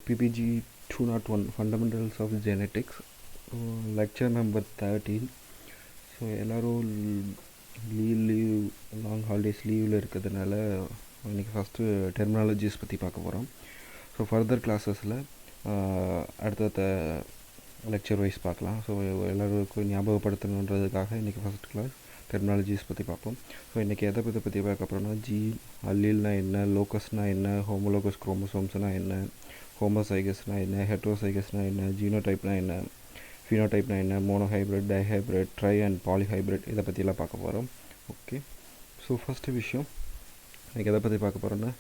PBG 201 Fundamentals of Genetics, lecture number 13. So எல்லோரும் leave long holidays லீவில் இருக்கிறதுனால இன்றைக்கி ஃபஸ்ட்டு டெர்மினாலஜிஸ் பற்றி பார்க்க போகிறோம். ஸோ ஃபர்தர் கிளாஸஸில் அடுத்தடுத்த லெக்சர் வைஸ் பார்க்கலாம். ஸோ எல்லோருக்கும் ஞாபகப்படுத்தணுன்றதுக்காக இன்றைக்கி ஃபஸ்ட் கிளாஸ் டெர்மினாலஜிஸ் பற்றி பார்ப்போம். ஸோ இன்றைக்கி எதை பற்றி பார்க்க போகிறோம்னா ஜீன், அல்லீல்னா என்ன, லோக்கஸ்னால் என்ன, ஹோமோலோகஸ் குரோமோசோம்ஸ்னால் என்ன, homozygous என்ன, heterozygous என்ன, genotype என்ன, phenotype என்ன, monohybrid, dihybrid, tri and polyhybrid இதை பற்றியெல்லாம் பார்க்க போகிறோம். ஓகே, ஸோ ஃபஸ்ட்டு விஷயம் எனக்கு எதை பற்றி பார்க்க போகிறோன்னா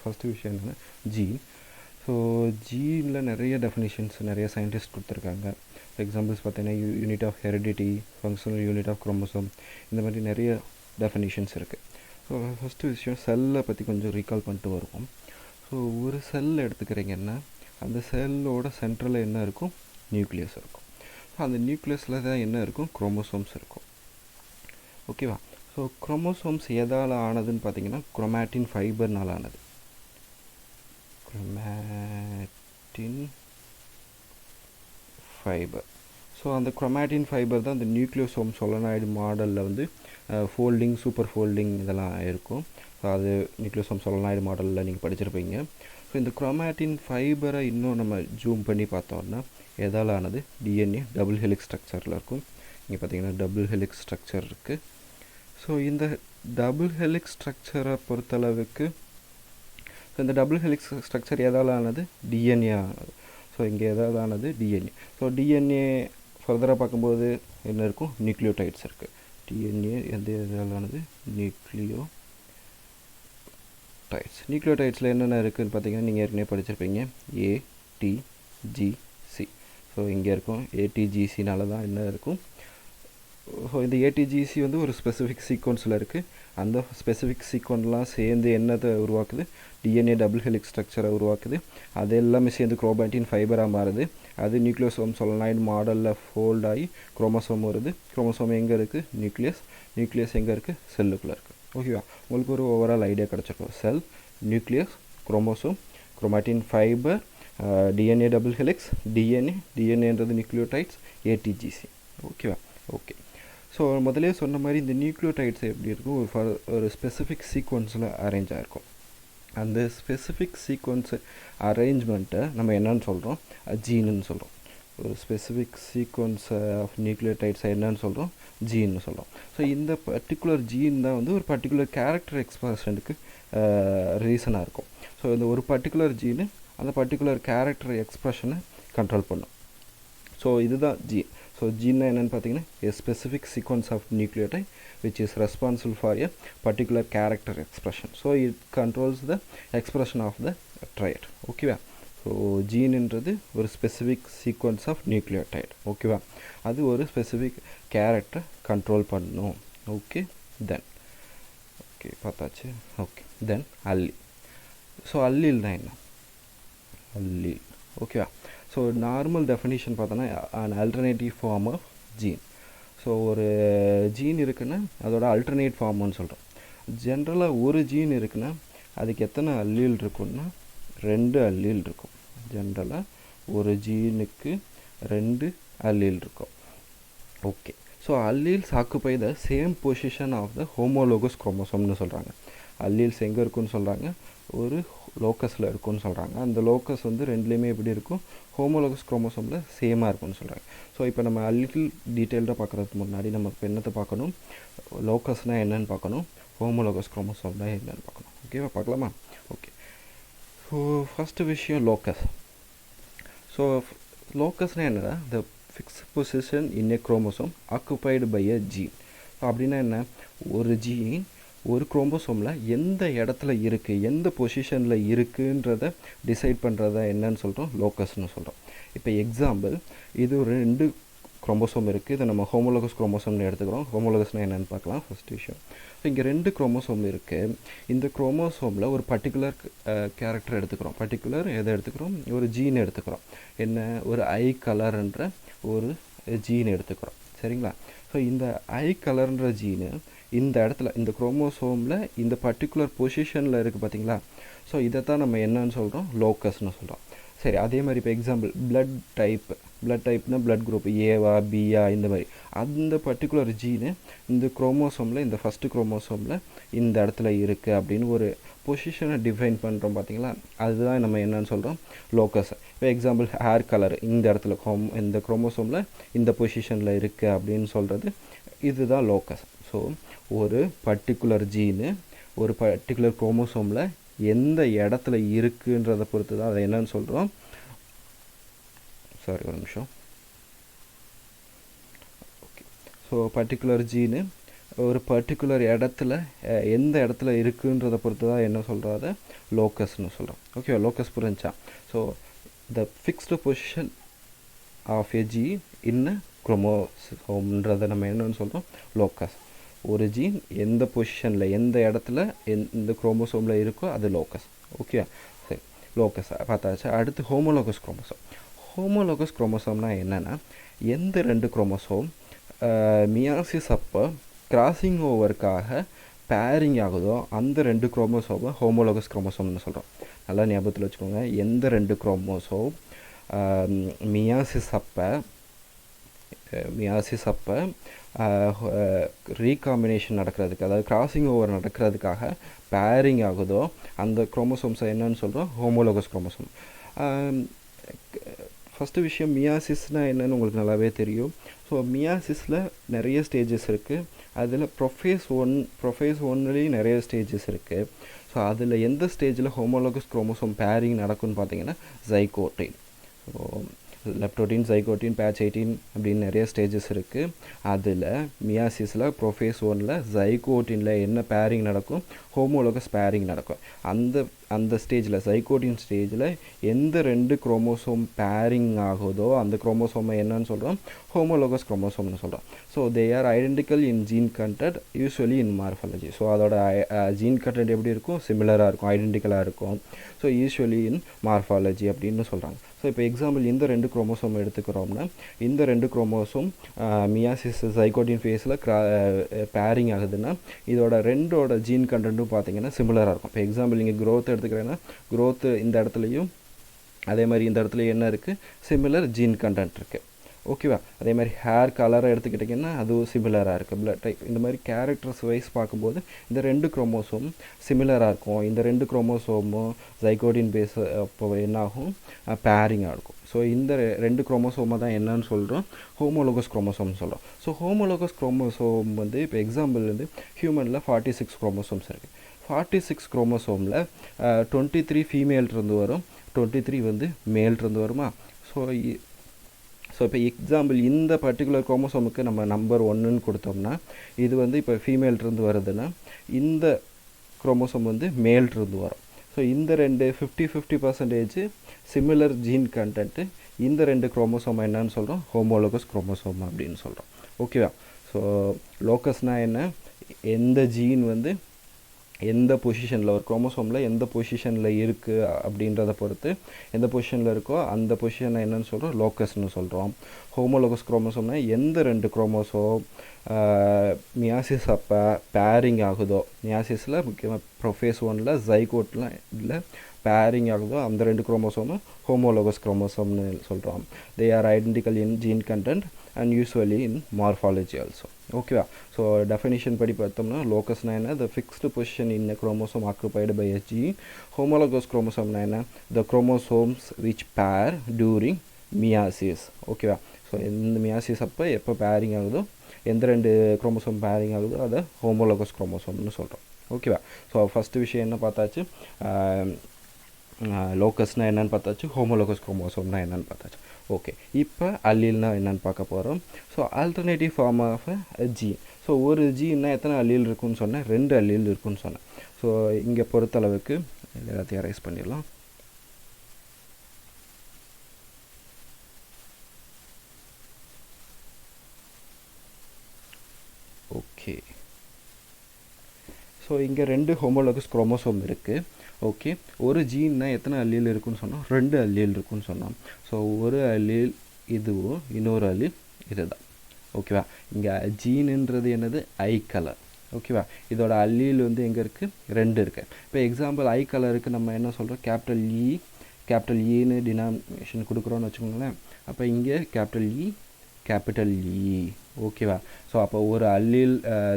ஃபஸ்ட்டு விஷயம் என்னென்னா ஜீன். ஸோ ஜீனில் நிறைய டெஃபினிஷன்ஸ் நிறைய சயின்டிஸ்ட் கொடுத்துருக்காங்க. எக்ஸாம்பிள்ஸ் பார்த்தீங்கன்னா unit of heredity, functional unit of chromosome, இந்த மாதிரி நிறைய டெஃபினிஷன்ஸ் இருக்குது. ஸோ ஃபஸ்ட்டு விஷயம் செல்லை பற்றி கொஞ்சம் ரீகால் பண்ணிட்டு வருவோம். ஸோ ஒரு செல் எடுத்துக்கிறீங்கன்னா அந்த செல்லோட சென்ட்ரலில் என்ன இருக்கும், நியூக்ளியஸ் இருக்கும். ஸோ அந்த நியூக்ளியஸில் தான் என்ன இருக்கும், குரோமோசோம்ஸ் இருக்கும். ஓகேவா? ஸோ குரோமோசோம்ஸ் எதால் ஆனதுன்னு பார்த்தீங்கன்னா குரோமாட்டின் ஃபைபர்னால் ஆனது. Chromatin fibre. ஸோ அந்த குரோமாட்டின் ஃபைபர் தான் அந்த நியூக்ளியோசோம் சொலனாய்டு மாடலில் வந்து ஃபோல்டிங், சூப்பர் ஃபோல்டிங் இதெல்லாம் இருக்கும். ஸோ அது நியூக்ளியோசோம் சொலனாய்டு மாடலில் நீங்கள் படிச்சிருப்பீங்க. ஸோ இந்த குரோமாட்டின் ஃபைபரை இன்னும் நம்ம ஜூம் பண்ணி பார்த்தோம்னா எதால் ஆனது, டிஎன்ஏ டபுள் ஹெலிக்ஸ் ஸ்ட்ரக்சரில் இருக்கும். இங்கே பார்த்தீங்கன்னா டபுள் ஹெலிக்ஸ் ஸ்ட்ரக்சர் இருக்குது. ஸோ இந்த டபுள் ஹெலிக்ஸ் ஸ்ட்ரக்சரை பொறுத்தளவுக்கு இந்த டபுள் ஹெலிக்ஸ் ஸ்ட்ரக்சர் எதால் ஆனது, டிஎன்ஏ ஆனது. ஸோ இங்கே எதாவது ஆனது டிஎன்ஏ. ஸோ டிஎன்ஏ ஃபர்தராக பார்க்கும்போது என்ன இருக்கும், நியூக்ளியோடைட்ஸ் இருக்குது. டிஎன்ஏ எதால் ஆனது, நியூக்ளியோடைட்ஸில் என்னென்ன இருக்குதுன்னு பார்த்தீங்கன்னா நீங்கள் ஏற்கனவே படிச்சிருப்பீங்க, ஏடிஜிசி. ஸோ இங்கே இருக்கும் ஏடிஜிசினால தான் என்ன இருக்கும். ஸோ இந்த ஏடிஜிசி வந்து ஒரு ஸ்பெசிஃபிக் சீக்வன்ஸில் இருக்குது. அந்த ஸ்பெசிஃபிக் சீக்வன்ஸ்லாம் சேர்ந்து என்னத்தை உருவாக்குது, டிஎன்ஏ டபுள் ஹெலிக்ஸ் ஸ்ட்ரக்சரை உருவாக்குது. அது எல்லாமே சேர்ந்து குரோமாட்டின் ஃபைபராக மாறுது. அது நியூக்ளியோசோம் சொலனாய்டு மாடலில் ஃபோல்ட் ஆகி குரோமோசோம் வருது. குரோமோசோம் எங்கே இருக்குது, நியூக்ளியஸ் எங்கே இருக்குது, செல்லுக்குள்ளே இருக்குது. ஓகேவா? உங்களுக்கு ஒரு ஓவரால் ஐடியா கிடச்சிருக்கும். Cell, nucleus, chromosome, chromatin fibre, DNA double helix, டிஎன்ஏன்றது நியூக்ளியோடைட்ஸ், ஏடிஜிசி. ஓகேவா? ஓகே. ஸோ முதலே சொன்ன மாதிரி இந்த நியூக்ளியோடைட்ஸ் எப்படி இருக்கும், ஒரு ஸ்பெசிஃபிக் சீக்வன்ஸில் அரேஞ்ச் ஆகிருக்கும். அந்த ஸ்பெசிஃபிக் சீக்வன்ஸ் அரேஞ்ச்மெண்ட்டை நம்ம என்னன்னு சொல்கிறோம், ஜீனுன்னு சொல்கிறோம். ஒரு ஸ்பெசிஃபிக் சீக்வன்ஸ் ஆஃப் நியூக்ளியோடைட்ஸை என்னன்னு சொல்கிறோம், ஜீன்னு சொல்கிறோம். ஸோ இந்த பர்டிகுலர் ஜீன் தான் வந்து ஒரு பர்டிகுலர் கேரக்டர் எக்ஸ்பிரஷனுக்கு ரீசனாக இருக்கும். ஸோ இந்த ஒரு பர்டிகுலர் ஜீனு அந்த பர்டிகுலர் கேரக்டர் எக்ஸ்பிரஷனை கண்ட்ரோல் பண்ணும். ஸோ இதுதான் ஜீன். ஸோ ஜீன்னா என்னென்னு பார்த்தீங்கன்னா a specific sequence of nucleotide which is responsible for a particular character expression. So it controls the expression of the trait. ஓகேவா? ஸோ ஜீன்ன்றது ஒரு ஸ்பெசிஃபிக் சீக்வன்ஸ் ஆஃப் நியூக்ளியோடைட். ஓகேவா? அது ஒரு ஸ்பெசிஃபிக் கேரக்டரை கண்ட்ரோல் பண்ணணும். ஓகே, தென் ஓகே பார்த்தாச்சு. Okay, தென் allele. So அல்லீல்னா என்ன, allele. ஓகேவா? ஸோ நார்மல் டெஃபினிஷன் பார்த்தோன்னா an alternative form of gene. So ஒரு ஜீன் இருக்குன்னா அதோட அல்டர்னேட் ஃபார்ம்னு சொல்கிறோம். ஜென்ரலாக ஒரு ஜீன் இருக்குன்னா அதுக்கு எத்தனை அல்லீல் இருக்குன்னா 2 அல்லீல் இருக்கும். ஜென்ரலாக ஒரு ஜீனுக்கு 2 அல்லீல் இருக்கும். Okay. So alleles occupy the same position of the homologous குரோமோசோம்னு சொல்கிறாங்க. அல்லீல்ஸ் எங்கே இருக்குன்னு சொல்கிறாங்க, ஒரு லோக்கஸில் இருக்குன்னு சொல்கிறாங்க. அந்த லோக்கஸ் வந்து ரெண்டுலேயுமே எப்படி இருக்கும், ஹோமோலோகஸ் குரோமோசோமில் சேமாக இருக்குன்னு சொல்கிறாங்க. ஸோ இப்போ நம்ம அல்லீல் டீட்டெயில்டாக பார்க்குறதுக்கு முன்னாடி நம்ம இப்போ என்னத்தை பார்க்கணும், லோக்கஸ்னால் என்னென்னு பார்க்கணும், ஹோமோலோகஸ் குரோமோசோம்னால் என்னென்னு பார்க்கணும். ஓகேவா? பார்க்கலாமா? ஓகே. ஸோ ஃபஸ்ட்டு விஷயம் லோக்கஸ். ஸோ லோக்கஸ்னால் என்னடா, the fix position in a chromosome occupied by a gene. So அப்படின்னா என்ன, ஒரு ஜீன் ஒரு குரோமோசோமில் எந்த இடத்துல இருக்குது, எந்த பொசிஷனில் இருக்குன்றத டிசைட் பண்ணுறத என்னன்னு சொல்கிறோம், லோக்கஸ்னு சொல்கிறோம். இப்போ எக்ஸாம்பிள், இது ஒரு 2 குரோமோசோம் இருக்குது. இதை நம்ம ஹோமோலோகஸ் குரோமோசோம்னு எடுத்துக்கிறோம். ஹோமோலோகஸ்னால் என்னென்னு பார்க்கலாம். ஃபஸ்ட் விஷயம், இங்கே 2 குரோமோசோம் இருக்குது. இந்த குரோமோசோமில் ஒரு பர்டிகுலர் கேரக்டர் எடுத்துக்கிறோம். பர்டிகுலர் எதை எடுத்துக்கிறோம், ஒரு ஜீன் எடுத்துக்கிறோம். என்ன, ஒரு ஐ கலர்ன்ற ஒரு ஜீன் எடுத்துக்கிறோம். சரிங்களா? ஸோ இந்த ஐ கலர்ன்ற ஜீனு இந்த இடத்துல இந்த குரோமோசோமில் இந்த பர்டிகுலர் பொசிஷனில் இருக்குது பார்த்தீங்களா. ஸோ இதை தான் நம்ம என்னன்னு சொல்கிறோம், லோக்கஸ்னு சொல்கிறோம். சரி, அதே மாதிரி இப்போ எக்ஸாம்பிள் blood டைப்னா blood குரூப் ஏவா பியா இந்த மாதிரி அந்த பர்டிகுலர் ஜீனு இந்த குரோமோசோமில் இந்த ஃபஸ்ட்டு குரோமோசோமில் இந்த இடத்துல இருக்குது அப்படின்னு ஒரு பொசிஷனை டிஃபைன் பண்ணுறோம் பார்த்தீங்களா, அதுதான் நம்ம என்னன்னு சொல்கிறோம் லோக்கஸ். இப்போ எக்ஸாம்பிள் ஹேர் கலர் இந்த இடத்துல இந்த குரோமோசோமில் இந்த பொசிஷனில் இருக்குது அப்படின்னு சொல்கிறது இதுதான் லோக்கஸ். ஸோ ஒரு பர்டிகுலர் ஜீனு ஒரு பர்டிகுலர் குரோமோசோமில் எந்த இடத்துல இருக்குன்றதை பொறுத்து தான் அதை என்னன்னு சொல்கிறோம். சாரி, ஒரு நிமிஷம். ஓகே, ஸோ பர்டிகுலர் ஜீனு ஒரு பர்டிகுலர் இடத்துல எந்த இடத்துல இருக்குன்றதை பொறுத்து தான் என்ன சொல்கிறோம், அதை லோக்கஸ்னு சொல்கிறோம். ஓகே, லோக்கஸ் புரிஞ்சா? So the fixed position of a gene in குரோமோசோம்ன்றதை நம்ம என்னன்னு சொல்கிறோம் லோக்கஸ். ஒரு ஜீன் எந்த பொசிஷனில் எந்த இடத்துல எந்த குரோமோசோமில் இருக்கோ அது லோக்கஸ். ஓகே, சரி, லோக்கஸ் பார்த்தாச்சு. அடுத்து ஹோமோலோகஸ் குரோமோசோம். ஹோமோலோகஸ் குரோமோசோம்னா என்னென்னா, எந்த ரெண்டு குரோமோசோம் மியாசிஸ் அப்போ கிராசிங் ஓவருக்காக பேரிங் ஆகுதோ அந்த ரெண்டு குரோமோசோமை ஹோமோலோகஸ் குரோமோசோம்னு சொல்கிறோம். நல்லா ஞாபகத்தில் வச்சுக்கோங்க. எந்த ரெண்டு குரோமோசோம் மியாசிஸ் அப்போ ரீகாம்பினேஷன் நடக்கிறதுக்கு, அதாவது கிராசிங் ஓவர் நடக்கிறதுக்காக பேரிங் ஆகுதோ அந்த குரோமோசோம்ஸை என்னன்னு சொல்கிறோம் ஹோமோலோகஸ் குரோமோசோம். ஃபஸ்ட்டு விஷயம், மியாசிஸ்னால் என்னென்னு உங்களுக்கு நல்லாவே தெரியும். ஸோ மியாசிஸில் நிறைய ஸ்டேஜஸ் இருக்குது. அதில் ப்ரொஃபேஸ் ஒன்லேயும் நிறைய ஸ்டேஜஸ் இருக்குது. ஸோ அதில் எந்த ஸ்டேஜில் ஹோமோலோகஸ் குரோமோசோம் பேரிங் நடக்கும்னு பார்த்தீங்கன்னா ஜைகோட்டின். ஸோ லெப்டோட்டின், ஜைகோட்டின், பேட்ச் 18 அப்படின்னு நிறைய ஸ்டேஜஸ் இருக்குது. அதில் மியாசிஸில் ப்ரொஃபேஸ் 1ல் ஜைகோட்டினில் என்ன பேரிங் நடக்கும், ஹோமோலோகஸ் பேரிங் நடக்கும். அந்த ஸ்டேஜில் ஜைகோட்டின் ஸ்டேஜில் எந்த ரெண்டு குரோமோசோம் பேரிங் ஆகுதோ அந்த குரோமோசோமை என்னன்னு சொல்கிறோம் ஹோமோலோகஸ் குரோமோசோம்னு சொல்கிறோம். So they are identical in gene content, usually in morphology. So அதோட ஜீன் கண்டென்ட் எப்படி இருக்கும், சிமிலராக இருக்கும், ஐடென்டிக்கலாக இருக்கும். ஸோ யூஸ்வலி இன் மார்ஃபாலஜி அப்படின்னு சொல்கிறாங்க. ஸோ இப்போ எக்ஸாம்பிள் இந்த ரெண்டு குரோமோசோம் எடுத்துக்கிறோம்னா, இந்த ரெண்டு குரோமோசோம் மியாசிஸ் ஜைகோட்டின் ஃபேஸில் பேரிங் ஆகுதுன்னா இதோட ரெண்டோட ஜீன் கண்டென்ட்டும் பார்த்தீங்கன்னா சிமிலராக இருக்கும். இப்போ எக்ஸாம்பிள் நீங்கள் க்ரோத் எடுத்துக்கிறேன்னா க்ரோத்து இந்த இடத்துலையும் அதே மாதிரி இந்த இடத்துல என்ன இருக்குது, சிமிலர் ஜீன் கண்டென்ட் இருக்குது. ஓகேவா? அதே மாதிரி ஹேர் கலரை எடுத்துக்கிட்டிங்கன்னா அதுவும் சிமிலராக இருக்குது. பிளட் டைப், இந்த மாதிரி கேரக்டர்ஸ் வைஸ் பார்க்கும்போது இந்த ரெண்டு குரோமோசோம் சிமிலராக இருக்கும். இந்த ரெண்டு குரோமோசோமும் ஜைகோட்டின் பேஸ் அப்போ என்னாகும், பேரிங்காக இருக்கும். ஸோ இந்த ரெண்டு குரோமோசோமை தான் என்னன்னு சொல்கிறோம் ஹோமோலோகஸ் குரோமோசோம்னு சொல்கிறோம். ஸோ ஹோமோலோகஸ் குரோமோசோம் வந்து இப்போ எக்ஸாம்பிள் வந்து ஹியூமனில் 46 குரோமோசோம்ஸ் இருக்குது. 46 குரோமோசோமில் 23 ஃபீமேல்ருந்து வரும், 23 வந்து மேல்ருந்து வருமா. ஸோ இப்போ எக்ஸாம்பிள் இந்த பர்டிகுலர் குரோமோசோமுக்கு நம்ம நம்பர் 1ன்னு கொடுத்தோம்னா இது வந்து இப்போ ஃபீமேல்ருந்து வருதுன்னா இந்த குரோமோசோம் வந்து மேல்ருந்து வரும். ஸோ இந்த ரெண்டு 50-50% சிமிலர் ஜீன் கண்டென்ட்டு இந்த ரெண்டு குரோமோசோம் என்னன்னு சொல்கிறோம் ஹோமோலோகஸ் குரோமோசோம் அப்படின்னு சொல்கிறோம். ஓகேவா? ஸோ லோக்கஸ்னால் என்ன, எந்த ஜீன் வந்து எந்த பொசிஷனில் ஒரு குரோமோசோமில் எந்த பொசிஷனில் இருக்குது அப்படின்றத பொறுத்து எந்த பொசிஷனில் இருக்கோ அந்த பொசிஷனை என்னன்னு சொல்கிறோம் லோக்கஸ்னு சொல்கிறோம். ஹோமோலோகஸ் குரோமோசோம்னா எந்த ரெண்டு குரோமோசோம் மியாசிஸ் அப்போ பேரிங் ஆகுதோ, மியாசிஸில் முக்கியமாக ப்ரொஃபேஸ் 1ல் ஜைகோட்டில் இல்லை பேரிங் ஆகுதோ அந்த ரெண்டு குரோமோசோமு ஹோமோலோகஸ் குரோமோசோம்னு சொல்கிறோம். They are identical in gene content and usually in morphology also. ஓகேவா? ஸோ டெஃபினிஷன் படி பார்த்தோம்னா லோக்கஸ்னா என்ன, the fixed position in chromosome occupied by a gene. Homologous குரோமோசோம்னா என்ன, the chromosomes which pair during meiosis. ஓகேவா? ஸோ இந்த மியாசிஸ் அப்போ எப்போ பேரிங் ஆகுதோ, எந்த ரெண்டு குரோமோசோம் பேரிங் ஆகுதோ அதை ஹோமோலோகஸ் குரோமோசோம்னு சொல்கிறோம். ஓகேவா? ஸோ ஃபஸ்ட்டு விஷயம் என்ன பார்த்தாச்சு, லோக்கஸ்னால் என்னென்னு பார்த்தாச்சு, ஹோமோலோகஸ் குரோமோசோம்னா என்னென்னு பார்த்தாச்சு. ஓகே, இப்போ அல்லீல்னா என்னென்னு பார்க்க போகிறோம். So alternative form of gene. So ஒரு ஜீன்னா எத்தனை அல்லீல் இருக்குன்னு சொன்னேன், 2 அல்லீல் இருக்குன்னு சொன்னேன். ஸோ இங்கே பொறுத்தளவுக்கு எல்லாத்தையும் அரைஸ் பண்ணிடலாம். ஓகே, ஸோ இங்கே 2 ஹோமோலோகஸ் குரோமோசோம் இருக்குது. ஓகே, ஒரு ஜீன்னா எத்தனை அல்லீல் இருக்குன்னு சொன்னோம், 2 அல்லீல் இருக்குன்னு சொன்னோம். ஸோ ஒரு அல்லீல் இதுவும் இன்னொரு அல்லீல் இது தான். ஓகேவா? இங்கே ஜீனுன்றது என்னது, ஐ கலர். ஓகேவா? இதோட அல்லீல் வந்து எங்கே இருக்குது, 2 இருக்குது. இப்போ எக்ஸாம்பிள் ஐ கலருக்கு நம்ம என்ன சொல்கிறோம், கேபிட்டல் இ கேபிட்டல் ஈன்னு டினாமினேஷன் கொடுக்குறோன்னு வச்சுக்கோங்களேன். அப்போ இங்கே கேபிட்டல் இ ஓகேவா. ஸோ அப்போ ஒரு அல்லீல்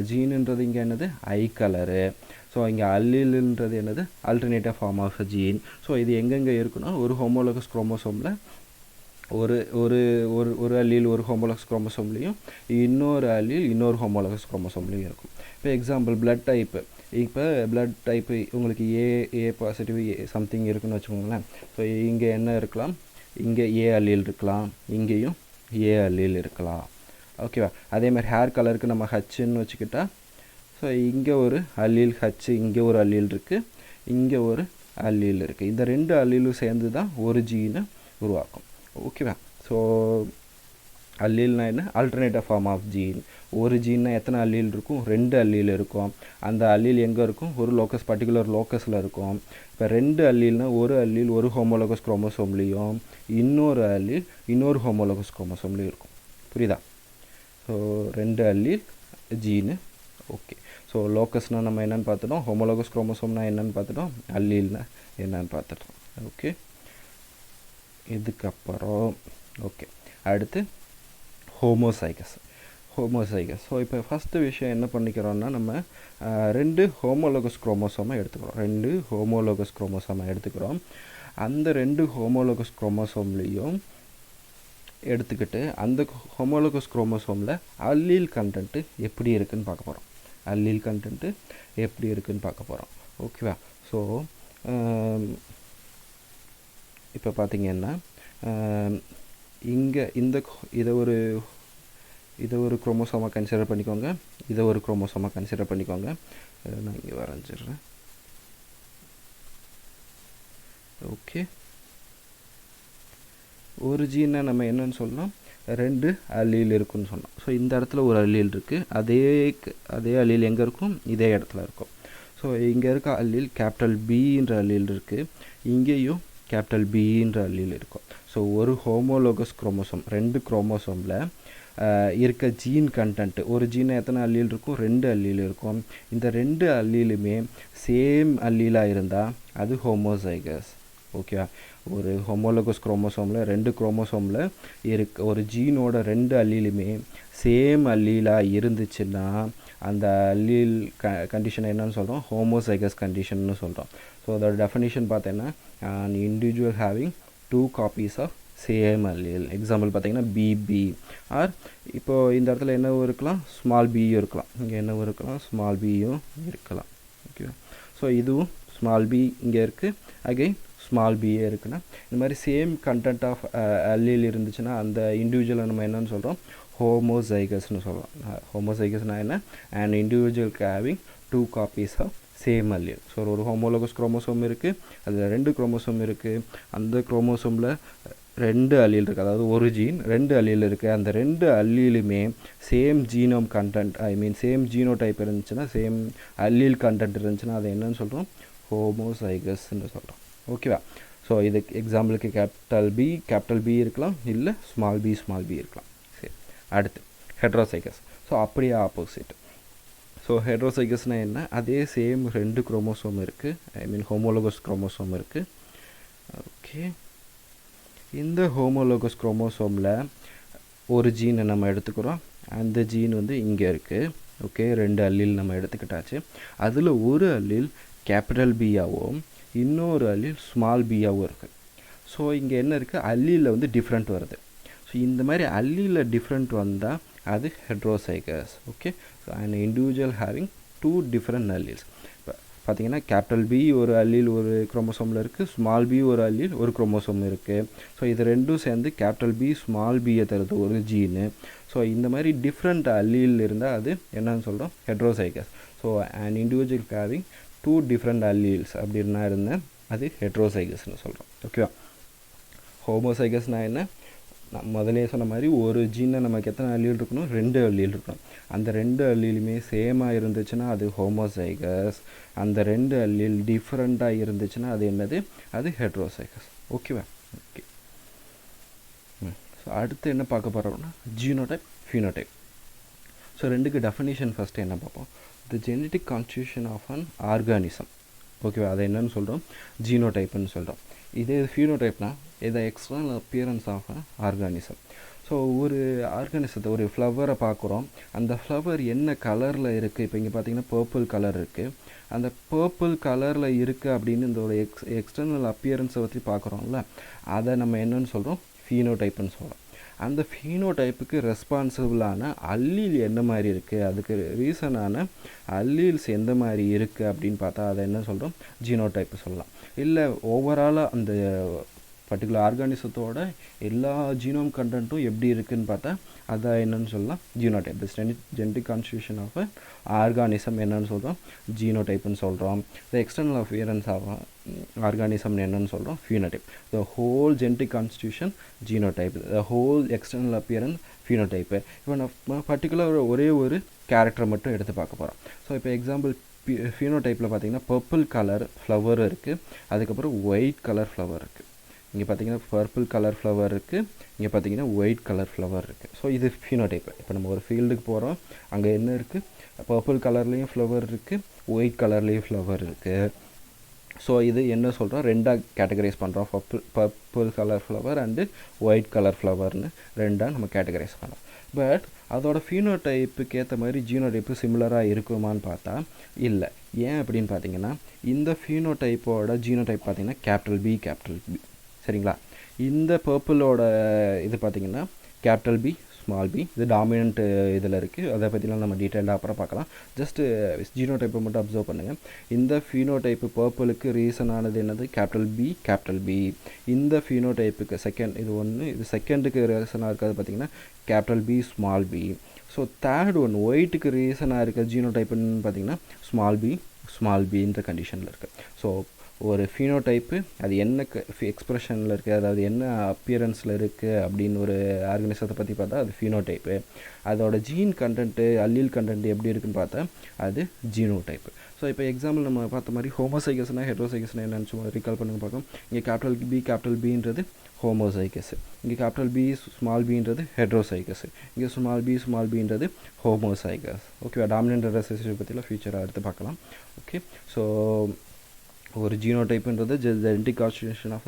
ஜீனுன்றது இங்கே என்னது ஐ கலரு. ஸோ இங்கே அல்லீல்ன்றது என்னது alternative form of gene. So இது எங்கெங்கே இருக்குன்னா ஒரு ஹோமோலோகஸ் குரோமோசோமில் ஒரு ஒரு ஒரு ஒரு அல்லீல் ஒரு ஹோமோலோகஸ் குரோமோசோம்லேயும் இன்னொரு அல்லீல் இன்னொரு ஹோமோலோகஸ் குரோமோசோம்லேயும் இருக்கும். இப்போ எக்ஸாம்பிள் பிளட் டைப்பு. இப்போ பிளட் டைப்பு உங்களுக்கு ஏ பாசிட்டிவ் சம்திங் இருக்குன்னு வச்சுக்கோங்களேன். ஸோ இங்கே என்ன இருக்கலாம், இங்கே ஏ அல்லீல் இருக்கலாம், இங்கேயும் ஏ அல்லீல் இருக்கலாம் ஓகேவா. அதே மாதிரி ஹேர் கலருக்கு நம்ம ஹச்சுன்னு வச்சுக்கிட்டா, ஸோ இங்கே ஒரு அல்லீல் ஹச்சு, இங்கே ஒரு அல்லீல் இருக்குது, இங்கே ஒரு அல்லீல் இருக்குது. இந்த ரெண்டு அல்லீலும் சேர்ந்து தான் ஒரு ஜீனை உருவாக்கும் ஓகேவா. ஸோ அல்லீல்னா என்ன, ஆல்டர்னேட்டிவ் ஃபார்ம் ஆஃப் ஜீன். ஒரு ஜீன்னா எத்தனை அல்லீல் இருக்கும், ரெண்டு அல்லீல் இருக்கும். அந்த அல்லீல் எங்கே இருக்கும், ஒரு லோக்கஸ் பர்டிகுலர் லோக்கஸில் இருக்கும். இப்போ ரெண்டு அல்லீல்னா ஒரு அல்லீல் ஒரு ஹோமோலோகஸ் குரோமோசோம்லேயும் இன்னொரு அல்லீல் இன்னொரு ஹோமோலோகஸ் குரோமோசோம்லேயும் இருக்கும். புரியுதா. ஸோ ரெண்டு அல்லீல் ஜீனு ஓகே. ஸோ லோக்கஸ்னால் நம்ம என்னென்னு பார்த்துட்டோம், ஹோமோலோகஸ் குரோமோசோம்னா என்னென்னு பார்த்துட்டோம், அல்லீல்னா என்னென்னு பார்த்துட்டோம் ஓகே. இதுக்கப்புறம் ஓகே அடுத்து ஹோமோசைகஸ். ஸோ இப்போ ஃபஸ்ட்டு விஷயம் என்ன பண்ணிக்கிறோன்னா, நம்ம ரெண்டு ஹோமோலோகஸ் குரோமோசோமை எடுத்துக்கிறோம். அந்த ரெண்டு ஹோமோலோகஸ் குரோமோசோம்லேயும் எடுத்துக்கிட்டு அந்த ஹோமோலோகஸ் குரோமோசோமில் அல்லீல் கண்டென்ட்டு எப்படி இருக்குதுன்னு பார்க்க போகிறோம். ஓகேவா. ஸோ இப்போ பார்த்தீங்கன்னா இங்கே இதை ஒரு குரோமோசோமாக கன்சிடர் பண்ணிக்கோங்க, இதை ஒரு குரோமோசோமாக கன்சிடர் பண்ணிக்கோங்க. நான் இங்கே வரைஞ்சிடுறேன் ஓகே. ஒரு ஜீனை நம்ம என்னன்னு சொல்லலாம், ரெண்டு அல்லீல் இருக்குன்னு சொன்னோம். ஸோ இந்த இடத்துல ஒரு அல்லீல் இருக்குது, அதே அல்லீல் எங்கே இருக்கும், இதே இடத்துல இருக்கும். ஸோ இங்கே இருக்க அல்லீல் கேபிட்டல் பின்ற அல்லீல் இருக்குது, இங்கேயும் கேபிட்டல் பின்ற அல்லீல் இருக்கும். ஸோ ஒரு ஹோமோலோகஸ் குரோமோசோம், ரெண்டு குரோமோசோமில் இருக்க ஜீன் கண்டென்ட்டு, ஒரு ஜீனை எத்தனை அல்லீல் இருக்கும், ரெண்டு அல்லீல் இருக்கும். இந்த ரெண்டு அல்லீலுமே சேம் அல்லீலாக இருந்தால் அது ஹோமோசைகஸ் ஓகேவா. ஒரு ஹோமோலோகஸ் குரோமோசோமில் ரெண்டு குரோமோசோமில் ஒரு ஜீனோட ரெண்டு அல்லீலுமே சேம் அல்லீலாக இருந்துச்சுன்னா அந்த அல்லீல் கண்டிஷனை என்னன்னு சொல்கிறோம், ஹோமோசைகஸ் கண்டிஷன்னு சொல்கிறோம். ஸோ அதோட டெஃபினிஷன் பார்த்தீங்கன்னா an individual having two copies of same allele. Example பார்த்தீங்கன்னா பிபி ஆர் இப்போது இந்த இடத்துல என்னவும் இருக்கலாம், ஸ்மால் பியும் இருக்கலாம், இங்கே என்னவும் இருக்கலாம், ஸ்மால் பியும் இருக்கலாம் ஓகேவா. ஸோ இதுவும் ஸ்மால் பி இங்கே இருக்குது, அகைன் ஸ்மால் பியே இருக்குன்னா இந்த மாதிரி சேம் கண்டென்ட் ஆஃப் அல்லீல் இருந்துச்சுன்னா அந்த இண்டிவிஜுவலை நம்ம என்னன்னு சொல்கிறோம், ஹோமோசைகஸ்னு சொல்கிறோம். ஹோமோசைகஸ்னால் என்ன, an individual having two copies of same allele. So ஒரு ஹோமோலோகஸ் குரோமோசோம் இருக்குது, அதில் ரெண்டு குரோமோசோம் இருக்குது, அந்த குரோமோசோமில் ரெண்டு அல்லீல் இருக்குது, அதாவது ஒரு ஜீன் ரெண்டு அல்லீல் இருக்குது. அந்த ரெண்டு அல்லீலுமே same genome content, same genotype இருந்துச்சுன்னா, சேம் அல்லீல் கண்டென்ட் இருந்துச்சுன்னா அதை என்னன்னு சொல்கிறோம், ஹோமோசைகஸ்ன்னு சொல்கிறோம் ஓகேவா. ஸோ இதுக்கு எக்ஸாம்பிளுக்கு கேபிட்டல் பி இருக்கலாம், இல்லை ஸ்மால் பி இருக்கலாம். சரி அடுத்து ஹெட்ரோசைகஸ். ஸோ அப்படியே ஆப்போசிட். ஸோ ஹெட்ரோசைகஸ்னால் என்ன, அதே சேம் ரெண்டு குரோமோசோம் இருக்குது, ஹோமோலோகஸ் குரோமோசோம் இருக்குது ஓகே. இந்த ஹோமோலோகஸ் குரோமோசோமில் ஒரு ஜீனை நம்ம எடுத்துக்கிறோம், அந்த ஜீன் இங்கே இருக்குது ஓகே. ரெண்டு அல்லீல் நம்ம எடுத்துக்கிட்டாச்சு, அதில் ஒரு அல்லீல் கேபிட்டல் பியாகவும் இன்னொரு அல்லீல் ஸ்மால் பியாகவும் இருக்குது. ஸோ இங்கே என்ன இருக்குது, அல்லீலில் டிஃப்ரெண்ட் வருது. ஸோ இந்த மாதிரி அல்லீலில் டிஃப்ரெண்ட் வந்தால் அது heterozygous okay. So an individual having two different alleles. இப்போ பார்த்தீங்கன்னா கேபிட்டல் பி ஒரு அல்லீல் ஒரு குரோமோசோமில் இருக்குது, ஸ்மால் பி ஒரு அல்லீல் ஒரு குரோமோசோம் இருக்குது. ஸோ இது ரெண்டும் சேர்ந்து கேபிட்டல் பி ஸ்மால் பியை தருது ஒரு ஜீனு. ஸோ இந்த மாதிரி டிஃப்ரெண்ட் அல்லீல் இருந்தால் அது என்னன்னு சொல்கிறோம், heterozygous. So an individual having two different alleles அப்படின்னா இருந்தேன், அது ஹெட்ரோசைகஸ்னு சொல்கிறோம் ஓகேவா. ஹோமோசைகஸ்னால் என்ன, நான் முதலே சொன்ன மாதிரி ஒரு ஜீனில் நமக்கு எத்தனை அல்லீல் இருக்கணும், ரெண்டு அல்லீல் இருக்கணும். அந்த ரெண்டு அல்லீலுமே சேமாக இருந்துச்சுன்னா அது ஹோமோசைகஸ். அந்த ரெண்டு அல்லீல் டிஃப்ரெண்ட்டாக இருந்துச்சுன்னா அது என்னது, அது ஹெட்ரோசைகஸ் ஓகேவா. ஓகே. ஸோ அடுத்து என்ன பார்க்க போகிறோம்னா ஜீனோடைப், ஃபினோடைப். ஸோ ரெண்டுக்கு டெஃபினிஷன் ஃபஸ்ட்டு என்ன பார்ப்போம், the genetic constitution of an organism ஓகேவா. அதை என்னன்னு சொல்கிறோம், ஜீனோடைப்புன்னு சொல்கிறோம். இதே phenotypeனா இது external appearance of organism. So ஒரு ஆர்கானிசத்தை ஒரு ஃப்ளவரை பார்க்குறோம், அந்த ஃப்ளவர் என்ன கலரில் இருக்குது. இப்போ இங்கே பார்த்தீங்கன்னா பர்பிள் கலர் இருக்குது. அந்த பர்பிள் கலரில் இருக்குது அப்படின்னு இந்த ஒரு எக்ஸ்டர்னல் அப்பியரன்ஸை பற்றி பார்க்குறோம்ல, அதை நம்ம என்னன்னு சொல்கிறோம், ஃபீனோடைப்புன்னு சொல்கிறோம். அந்த ஃபீனோடைப்புக்கு ரெஸ்பான்சிபிளான அல்லீல் என்ன மாதிரி இருக்குது, அதுக்கு ரீசனான அல்லீல்ஸ் எந்த மாதிரி இருக்குது அப்படின்னு பார்த்தா அதை என்ன சொல்கிறோம், ஜீனோடைப்பு சொல்லலாம். இல்லை ஓவராலாக அந்த பர்டிகுலர் ஆர்கானிசத்தோட எல்லா ஜீனோம் கண்டென்ட்டும் எப்படி இருக்குதுன்னு பார்த்தா அதை என்னன்னு சொல்லலாம், genotype. The genetic constitution of organism என்னன்னு சொல்கிறோம், ஜீனோடைப்புன்னு சொல்கிறோம். The external appearance of organism என்னன்னு சொல்கிறோம், phenotype. The whole genetic constitution genotype, the whole external appearance phenotype. இப்போ நம்ம பர்டிகுலர் ஒரே ஒரு கேரக்டரை மட்டும் எடுத்து பார்க்க போகிறோம். ஸோ இப்போ எக்ஸாம்பிள் ஃபீனோடைப்பில் பார்த்தீங்கன்னா பர்பிள் கலர் ஃப்ளவர் இருக்குது, அதுக்கப்புறம் ஒயிட் கலர் ஃப்ளவர் இருக்குது. இங்கே பார்த்தீங்கன்னா பர்பிள் கலர் ஃப்ளவர் இருக்குது, இங்கே பார்த்தீங்கன்னா ஒயிட் கலர் ஃப்ளவர் இருக்குது. ஸோ இது ஃபீனோடைப்பு. இப்போ நம்ம ஒரு ஃபீல்டுக்கு போகிறோம், அங்கே என்ன இருக்குது, பர்பிள் கலர்லேயும் ஃப்ளவர் இருக்குது, ஒயிட் கலர்லேயும் ஃப்ளவர் இருக்குது. ஸோ இது என்ன சொல்கிறோம், ரெண்டாக கேட்டகரைஸ் பண்ணுறோம், purple colour flower and white colour ஃப்ளவர்னு ரெண்டாக நம்ம கேட்டகரைஸ் பண்ணுறோம். பட் அதோட ஃபீனோடைப்புக்கு ஏற்ற மாதிரி ஜீனோடைப்பு சிமிலராக இருக்குமான்னு பார்த்தா இல்லை. ஏன் அப்படின்னு பார்த்தீங்கன்னா இந்த ஃபீனோடைப்போட ஜீனோடைப் பார்த்தீங்கன்னா கேபிட்டல் பி. சரிங்களா, இந்த பர்பிளோட இது பார்த்திங்கன்னா கேபிட்டல் பி ஸ்மால் பி, இது டாமினன்ட் இதில் இருக்குது. அதை பற்றிலாம் நம்ம டீட்டெயிலாக அப்புறம் பார்க்கலாம். ஜஸ்ட்டு ஜீனோடைப்பை மட்டும் அப்சர்வ் பண்ணுங்கள். இந்த ஃபீனோடைப்பு பர்பிளுக்கு ரீசனானது என்னது, கேபிட்டல் பி. இந்த ஃபீனோடைப்புக்கு செகண்ட் இது ஒன்று, இது செகண்டுக்கு ரீசனாக இருக்கிறது பார்த்திங்கன்னா capital B small B. So third one ஒயிட்டுக்கு ரீசனாக இருக்க ஜீனோடைப்புன்னு பார்த்திங்கன்னா ஸ்மால் பின்ற கண்டிஷனில் இருக்குது. ஸோ ஒரு ஃபீனோடைப்பு அது என்ன எக்ஸ்ப்ரெஷனில் இருக்குது, அதாவது என்ன அப்பியரன்ஸில் இருக்குது அப்படின்னு ஒரு ஆர்கனிசத்தை பற்றி பார்த்தா அது ஃபீனோடைப்பு. அதோட ஜீன் கண்டென்ட்டு அல்லீல் கண்டென்ட் எப்படி இருக்குன்னு பார்த்தா அது ஜீனோடைப்பு. ஸோ இப்போ எக்ஸாம்பிள் நம்ம பார்த்த மாதிரி ஹோமோசைகஸ்னா ஹெட்ரோசைகஸ்னா என்னன்னு சும்மா ரீகால் பண்ணுங்க பார்க்கலாம். இங்கே கேபிட்டல் பின்றது ஹோமோசைகஸ், இங்கே கேபிட்டல் பி ஸ்மால் பின்றது ஹெட்ரோசைகஸ், இங்கே ஸ்மால் பின்றது ஹோமோசைகஸ். ஓகேவா, டாமினன்ட் ரெசசிவ் பற்றிலாம் ஃபியூச்சராக எடுத்து பார்க்கலாம். ஓகே, ஸோ ஒரு ஜீனோடைப்புன்றது ஜெனடிக் கான்ஸ்டியூஷன் ஆஃப்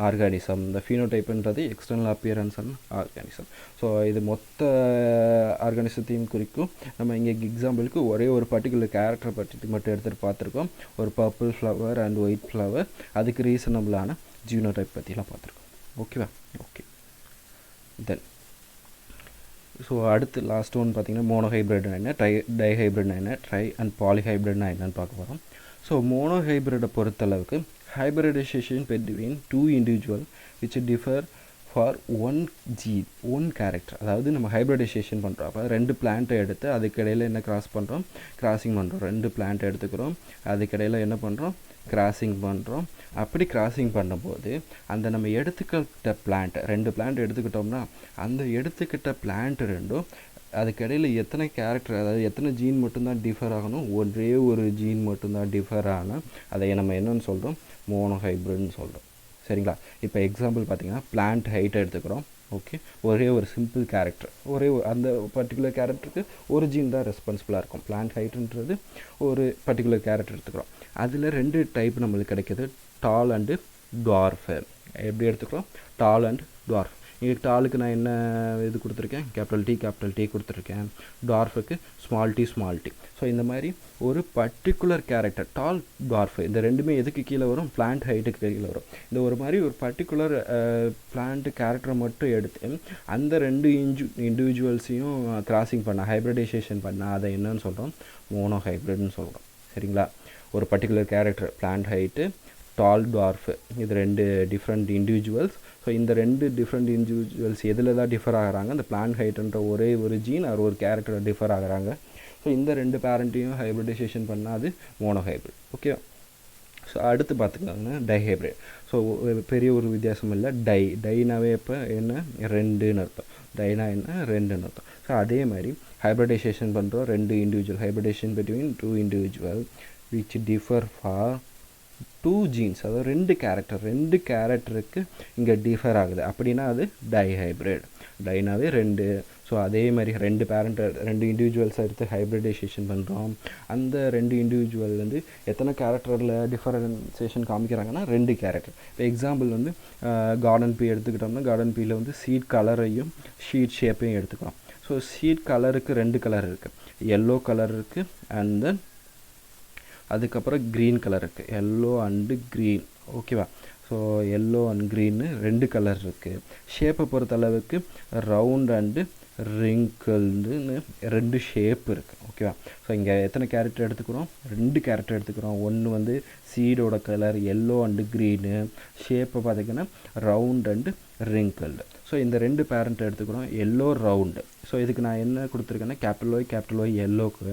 ஆர்கானிசம், இந்த ஃபீனோடைப்புன்றது external appearance and organism. So இது மொத்த ஆர்கானிசத்தையும் குறிக்கும். நம்ம இங்கே எக்ஸாம்பிளுக்கு ஒரே ஒரு பர்டிகுலர் கேரக்டரை பற்றி மட்டும் எடுத்துகிட்டு பார்த்துருக்கோம். ஒரு purple flower and white flower, அதுக்கு ரீசனபிளான ஜீனோடைப் பற்றிலாம் பார்த்துருக்கோம். ஓகேவா, ஓகே. தென் ஸோ அடுத்து லாஸ்ட் ஒன் பார்த்திங்கன்னா மோனோஹைப்ரிட்னா என்ன, டைஹைப்ரிட்னா என்ன, ட்ரை அண்ட் பாலிஹைப்ரிட்னா என்னன்னு பார்க்க போகிறோம். ஸோ மோனோஹைப்ரிடை பொறுத்தளவுக்கு hybridization between two individuals which differ for one gene, one character. அதாவது நம்ம ஹைப்ரிடைசேஷன் பண்ணுறோம், அப்போ ரெண்டு பிளான்ட்டை எடுத்து அதுக்கிடையில் என்ன கிராஸ் பண்ணுறோம், கிராசிங் பண்ணுறோம். ரெண்டு பிளான்ட்டை எடுத்துக்கிறோம், அதுக்கிடையில் என்ன பண்ணுறோம், கிராசிங் பண்ணுறோம். அப்படி கிராசிங் பண்ணும்போது அந்த நம்ம எடுத்துக்கிட்ட பிளான்ட், ரெண்டு பிளான்ட் எடுத்துக்கிட்டோம்னா அந்த எடுத்துக்கிட்ட பிளான்ட் ரெண்டும் அதுக்கிடையில் எத்தனை கேரக்டர், அதாவது எத்தனை ஜீன் மட்டும்தான் டிஃபர் ஆகணும், ஒரே ஒரு ஜீன் மட்டும்தான் டிஃபர் ஆனால் அதை நம்ம என்னன்னு சொல்கிறோம், மோனோஹைப்ரிட்னு சொல்கிறோம். சரிங்களா, இப்போ எக்ஸாம்பிள் பார்த்தீங்கன்னா பிளான்ட் ஹைட்டை எடுத்துக்கிறோம். ஓகே, ஒரே ஒரு சிம்பிள் கேரக்டர், அந்த பர்டிகுலர் கேரக்டருக்கு ஒரு ஜீன் தான் ரெஸ்பான்சிபிளாக இருக்கும். பிளான்ட் ஹைட்டுன்றது ஒரு பர்டிகுலர் கேரக்டர் எடுத்துக்கிறோம். அதில் ரெண்டு டைப் நம்மளுக்கு கிடைக்கிது, டால் அண்டு டுவார்ஃபு. எப்படி எடுத்துக்கிறோம், டால் அண்ட் டுவார்ஃப். இங்கே டாலுக்கு நான் என்ன இது கொடுத்துருக்கேன், கேபிட்டல் டி கொடுத்துருக்கேன். டுவார்ஃபுக்கு ஸ்மால் டி. ஸோ இந்த மாதிரி ஒரு பர்டிகுலர் கேரக்டர் டால், டுவார்ஃபு, இந்த ரெண்டுமே எதுக்கு கீழே வரும், பிளான்ட் ஹைட்டுக்கு கீழே வரும். இந்த ஒரு மாதிரி ஒரு பர்டிகுலர் பிளான்ட் கேரக்டரை மட்டும் எடுத்து அந்த ரெண்டு இண்டிவிஜுவல்ஸையும் கிராசிங் பண்ண, ஹைப்ரிடைசேஷன் பண்ணால் அதை என்னன்னு சொல்கிறோம், மோனோஹைப்ரிட்னு சொல்கிறோம். சரிங்களா, ஒரு பர்டிகுலர் கேரக்டர் பிளான்ட் ஹைட்டு, டால், டுவார்ஃபு, இது ரெண்டு டிஃப்ரெண்ட் இண்டிவிஜுவல்ஸ். ஸோ இந்த ரெண்டு டிஃப்ரெண்ட் இண்டிவிஜுவல்ஸ் எதில் தான் டிஃபர் ஆகிறாங்க, இந்த பிளான்ட் ஹைட்டுன்ற ஒரே ஒரு ஜீன் அது ஒரு கேரக்டர் டிஃபர் ஆகிறாங்க. ஸோ இந்த ரெண்டு பேரண்ட்டையும் ஹைப்ரிடைசேஷன் பண்ணால் அது மோனோஹைப்ரிட். ஓகே, ஸோ அடுத்து பார்த்துக்கோங்க டைஹைப்ரிட். ஸோ பெரிய ஒரு வித்தியாசம் இல்லை. டைனாவே இப்போ என்ன, ரெண்டுன்னு அர்த்தம். டைனா என்ன, ரெண்டுன்னு அர்த்தம். ஸோ அதே மாதிரி ஹைப்ரிடைசேஷன் பண்ணுறோம் ரெண்டு individual, hybridization between two individual which differ for two genes, அதாவது ரெண்டு கேரக்டருக்கு இங்கே டிஃபர் ஆகுது அப்படின்னா அது டைஹைப்ரிட். டைனாவே ரெண்டு, ஸோ அதே மாதிரி ரெண்டு இண்டிவிஜுவல்ஸை எடுத்து ஹைப்ரிடைசேஷன் பண்ணுறோம். அந்த ரெண்டு இண்டிவிஜுவல் வந்து எத்தனை கேரக்டரில் டிஃபரன்சியேஷன் காமிக்கிறாங்கன்னா 2 கேரக்டர். இப்போ எக்ஸாம்பிள் வந்து கார்டன் பீ எடுத்துக்கிட்டோம்னா கார்டன் பீயில் வந்து சீட் கலரையும் ஷீட் ஷேப்பையும் எடுத்துக்கிறோம். ஸோ சீட் கலருக்கு 2 கலர் இருக்குது, எல்லோ கலர் இருக்குது அண்ட் தென் அதுக்கப்புறம் க்ரீன் கலர் இருக்குது, எல்லோ அண்டு க்ரீன். ஓகேவா? ஸோ எல்லோ அண்ட் க்ரீன்னு 2 கலர் இருக்குது. ஷேப்பை பொறுத்தளவுக்கு ரவுண்ட் அண்டு ரிங்கிள்னு 2 ஷேப் இருக்குது. ஓகேவா? ஸோ இங்கே எத்தனை கேரக்டர் எடுத்துக்கிறோம்? 2 கேரக்டர் எடுத்துக்கிறோம். ஒன்று வந்து சீடோட கலர் எல்லோ அண்டு க்ரீனு, ஷேப்பை பார்த்திங்கன்னா ரவுண்ட் அண்டு ரிங்கிள்டு. ஸோ இந்த 2 பேரண்ட் எடுத்துக்கிறோம், எல்லோ ரவுண்டு. ஸோ இதுக்கு நான் என்ன கொடுத்துருக்கேன்னா கேபிட்டல் ஒய் எல்லோக்கு,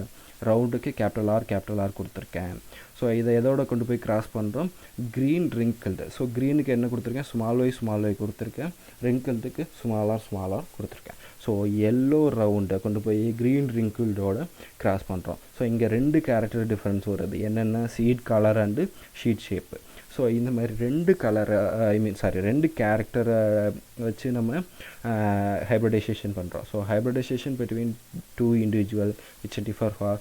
ரவுண்டுக்கு கேபிட்டல் ஆர் கொடுத்துருக்கேன். ஸோ இதை எதோட கொண்டு போய் கிராஸ் பண்ணுறோம்? Green wrinkled. ஸோ க்ரீனுக்கு என்ன கொடுத்துருக்கேன்? ஸ்மால் ஒய் கொடுத்துருக்கேன். ரிங்கிள்டுக்கு ஸ்மால் ஆர் கொடுத்துருக்கேன். ஸோ எல்லோ ரவுண்டை கொண்டு போய் க்ரீன் ரிங்கிள்டோட கிராஸ் பண்ணுறோம். ஸோ இங்கே 2 கேரக்டர் டிஃப்ரென்ஸ் வருது. என்னென்ன? Seed colour and seed shape. So இந்த மாதிரி 2 கேரக்டரை வச்சு நம்ம ஹைப்ரிடைசேஷன் பண்ணுறோம். So hybridization between 2 individual which differ for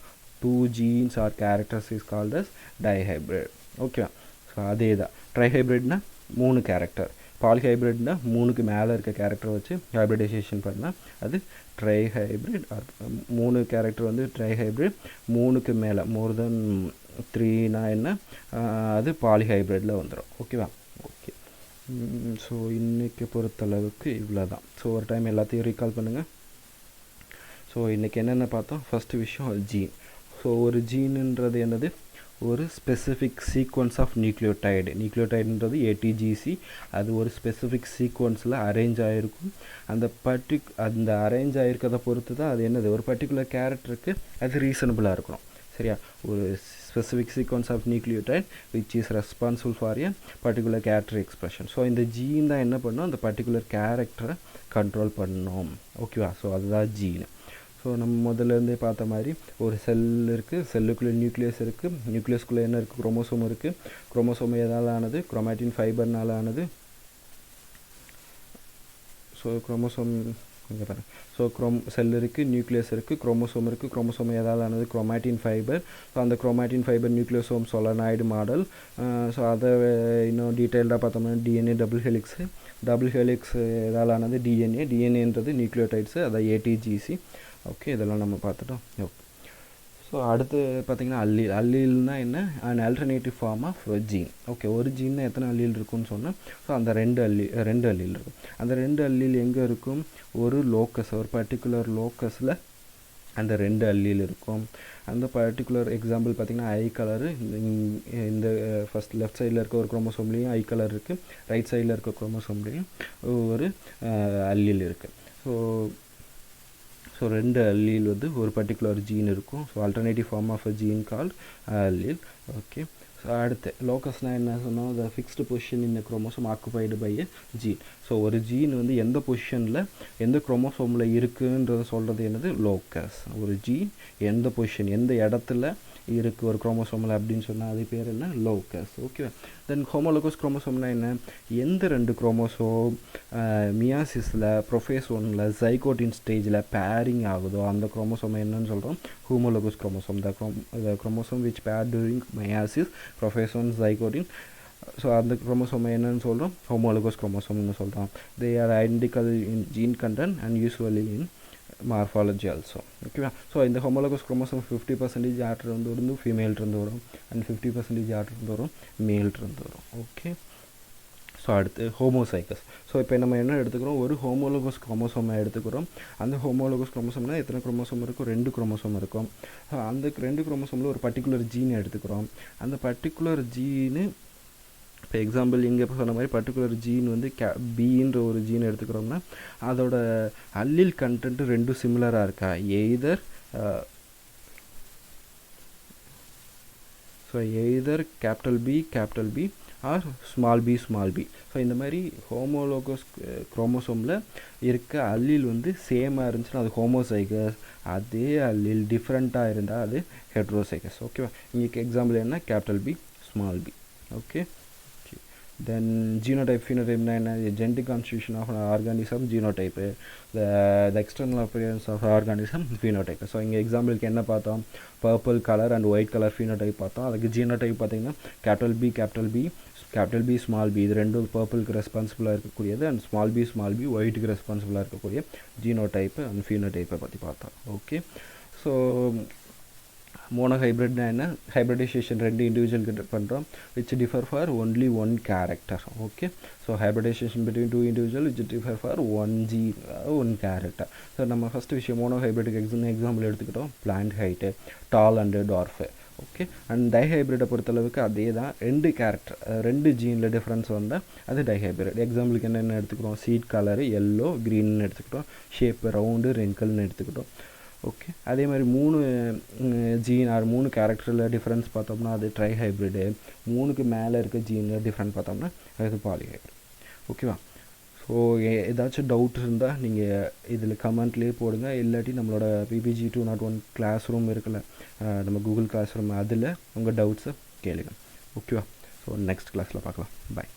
2 genes or characters is called as dihybrid. ஓகேவா? ஸோ அதே தான். ட்ரைஹைப்ரிட்னா 3 கேரக்டர், பாலிஹைப்ரிட்னா 3க்கு மேலே இருக்க கேரக்டர் வச்சு ஹைப்ரிடைசேஷன் பண்ணால் அது ட்ரைஹைப்ரிட். 3 கேரக்டர் வந்து ட்ரைஹைப்ரிட், 3க்கு மேலே மோர் தென் 3னா என்ன? அது பாலிஹைப்ரிட்டில் வந்துடும். ஓகேவா? ஓகே. ஸோ இன்றைக்கி பொறுத்தளவுக்கு இவ்வளோ தான். ஸோ ஒரு டைம் எல்லாத்தையும் ரீகால் பண்ணுங்கள். ஸோ இன்றைக்கி என்னென்ன பார்த்தோம்? ஃபஸ்ட்டு விஷயம் ஜீன். ஸோ ஒரு ஜீனுன்றது என்னது? ஒரு ஸ்பெசிஃபிக் சீக்வன்ஸ் ஆஃப் நியூக்ளியோடைடுன்றது ஏடிஜிசி. அது ஒரு ஸ்பெசிஃபிக் சீக்வன்ஸில் அரேஞ்ச் ஆகிருக்கும். அந்த அரேஞ்ச் ஆகிருக்கிறத பொறுத்து தான் அது என்னது? ஒரு பர்டிகுலர் கேரக்டருக்கு அது ரீசனபிளாக இருக்கணும். சரியா? ஒரு specific sequence of nucleotide which is responsible for a particular character expression. So இந்த ஜீன் தான் என்ன பண்ணணும்? அந்த பர்டிகுலர் கேரக்டரை கண்ட்ரோல் பண்ணணும். ஓகேவா? ஸோ அதுதான் ஜீனு. ஸோ நம்ம முதல்லேருந்தே பார்த்த மாதிரி ஒரு செல் இருக்குது, செல்லுக்குள்ளே நியூக்ளியஸ் இருக்குது, நியூக்ளியஸ்குள்ளே என்ன இருக்குது? குரோமோசோம் இருக்குது. குரோமோசோம் எதால் ஆனது? குரோமாட்டின் ஃபைபர்னால் ஆனது. ஸோ குரோமோசோம் இங்கே பாருங்கள். ஸோ செல் இருக்குது, நியூக்ளியஸ் இருக்குது, குரோமோசோம் இருக்குது. குரோமோசோம் எதால் ஆனது? Chromatin fibre. ஸோ அந்த chromatin fibre nucleosome solenoid model. So அதை இன்னும் டீட்டெயில்டாக பார்த்தோம்னா டிஎன்ஏ டபுள் ஹெலிக்ஸ் எதால் ஆனது? டிஎன்ஏன்றது நியூக்ளியோடைட்ஸு, அதை ஏடிஜிசி. ஓகே, இதெல்லாம் நம்ம பார்த்துட்டோம். ஓகே. ஸோ அடுத்து பார்த்திங்கன்னா அல்லீல்னால் என்ன? An alternative form of gene. Okay, ஒரு ஜீன்னா எத்தனை அல்லீல் இருக்குன்னு சொன்னால், ஸோ அந்த ரெண்டு அல்லீல் இருக்கும். அந்த 2 அல்லீல் எங்கே இருக்கும்? ஒரு லோக்கஸ், ஒரு பர்டிகுலர் லோக்கஸில் அந்த 2 அல்லீல் இருக்கும். அந்த பர்டிகுலர் எக்ஸாம்பிள் பார்த்திங்கன்னா ஐ கலரு. இந்த ஃபஸ்ட் லெஃப்ட் சைடில் இருக்க ஒரு குரோமோசோம்லேயும் ஐ கலர் இருக்குது, ரைட் சைடில் இருக்க குரோமோசோம்லேயும் ஒரு அல்லீல் இருக்குது. ஸோ 2 அல்லீல் வந்து ஒரு பர்டிகுலர் ஜீன் இருக்கும். So alternative form of a gene called allele. Okay. So அடுத்து லோக்கஸ்னால் என்ன சொன்னோம்? The fixed position in chromosome occupied by a gene. So ஒரு ஜீன் வந்து எந்த பொசிஷனில் எந்த குரோமோசோமில் இருக்குன்றத சொல்கிறது என்னது? லோக்கஸ். ஒரு ஜீன் எந்த பொசிஷன், எந்த இடத்துல இருக்குது ஒரு குரோமோசோமில் அப்படின்னு சொன்னால் அது பேர் என்ன? லோக்கஸ். ஓகே. தென் ஹோமோலோகஸ் குரோமோசோம்னா என்ன? எந்த 2 குரோமோசோம் மியாசிஸில், ப்ரொஃபேஸ் 1ல், ஜைகோட்டின் ஸ்டேஜில் பேரிங் ஆகுதோ அந்த குரோமோசோம் என்னன்னு சொல்கிறோம்? Homologous chromosome. The chromosome which pair during meiosis, prophase 1, ஜைகோட்டின். ஸோ அந்த குரோமோசோம் என்னன்னு சொல்கிறோம்? ஹோமோலோகஸ் குரோமோசோம்னு சொல்கிறோம். They are identical in gene content and usually in morphology also. ஓகேவா? ஸோ இந்த ஹோமோலோகஸ் குரோமோசோம் 50% ஆட்டிலிருந்து வரும், ஃபீமேல்ட்டிருந்து வரும், அண்ட் 50% ஆட்டிலிருந்து வரும், மேல்ட்டிருந்து வரும். ஓகே. ஸோ அடுத்து ஹோமோசைகஸ். ஸோ இப்போ நம்ம என்ன எடுத்துக்கிறோம்? ஒரு ஹோமோலோகஸ் குரோமோசோமை எடுத்துக்கிறோம். அந்த ஹோமோலோகஸ் குரோமோசோம்னா எத்தனை குரோமோசோம் இருக்கும்? 2 குரோமோசோம் இருக்கும். அந்த 2 குரோமோசோமில் ஒரு பர்டிகுலர் ஜீன் எடுத்துக்கிறோம். அந்த பர்டிகுலர் ஜீனு இப்போ எக்ஸாம்பிள் இங்கே இப்போ சொன்ன மாதிரி பர்டிகுலர் ஜீன் வந்து பின்ற ஒரு ஜீன் எடுத்துக்கிறோம்னா அதோட அல்லீல் கண்டென்ட்டு 2 சிமிலராக இருக்கா? Either capital B or small B. So இந்த மாதிரி ஹோமோலோகஸ் குரோமோசோமில் இருக்க அல்லீல் வந்து சேமாக இருந்துச்சுன்னா அது ஹோமோசைகஸ். அதே அல்லீல் டிஃப்ரெண்ட்டாக இருந்தால் அது ஹெட்ரோசைகஸ். ஓகேவா? இங்கே எக்ஸாம்பிள் என்ன? Capital B, small B. Okay. Then genotype, phenotype na genetic constitution of an organism, genotype. The external appearance of organism, phenotype. So இங்கே எக்ஸாம்பிளுக்கு என்ன பார்த்தோம், purple colour and white colour phenotype பார்த்தோம். அதுக்கு genotype பார்த்தீங்கன்னா கேபிட்டல் பி ஸ்மால் பி இது ரெண்டும் பர்பிளுக்கு ரெஸ்பான்சிபிளாக இருக்கக்கூடியது, அண்ட் ஸ்மால் பி ஒயிட்டுக்கு ரெஸ்பான்சிபிளாக இருக்கக்கூடிய ஜீனோடைப்பு அண்ட் ஃபீனோடைப்பை பற்றி பார்த்தோம். Okay, so monohybrid na hybridization ரெண்டு individual கிட்ட பண்ணுறோம் which differ for only one character. Okay, so hybridization between two individual which differ for one gene, one character. So நம்ம ஃபஸ்ட் விஷயம் monohybrid example எடுத்துக்கிட்டோம், plant height, tall and dwarf. Okay, and டைஹைப்ரிட்டை பொறுத்தளவுக்கு அதே தான், ரெண்டு கேரக்டர் ரெண்டு ஜீனில் difference வந்தால் அது டைஹைப்ரிட். எக்ஸாம்பிளுக்கு என்னென்ன எடுத்துக்கிறோம், சீட் கலரு எல்லோ க்ரீன்னு எடுத்துக்கிட்டோம், ஷேப் ரவுண்டு ரெங்கிள்னு எடுத்துக்கிட்டோம். ஓகே, அதே மாதிரி மூணு ஜீன் ஆர் மூணு கேரக்டரில் டிஃப்ரென்ஸ் பார்த்தோம்னா அது ட்ரைஹைப்ரிடு, மூணுக்கு மேலே இருக்க ஜீனில் டிஃப்ரெண்ட் பார்த்தோம்னா அது பாலிஹைப்ரிட். ஓகேவா? ஸோ ஏதாச்சும் டவுட் இருந்தால் நீங்கள் இதில் கமெண்ட்லேயே போடுங்க, இல்லாட்டி நம்மளோட PBG 201 கிளாஸ் ரூம் இருக்குல்ல, நம்ம கூகுள் கிளாஸ் ரூம், அதில் உங்கள் டவுட்ஸை கேளுங்க. ஓகேவா? ஸோ நெக்ஸ்ட் கிளாஸில் பார்க்கலாம். பாய்.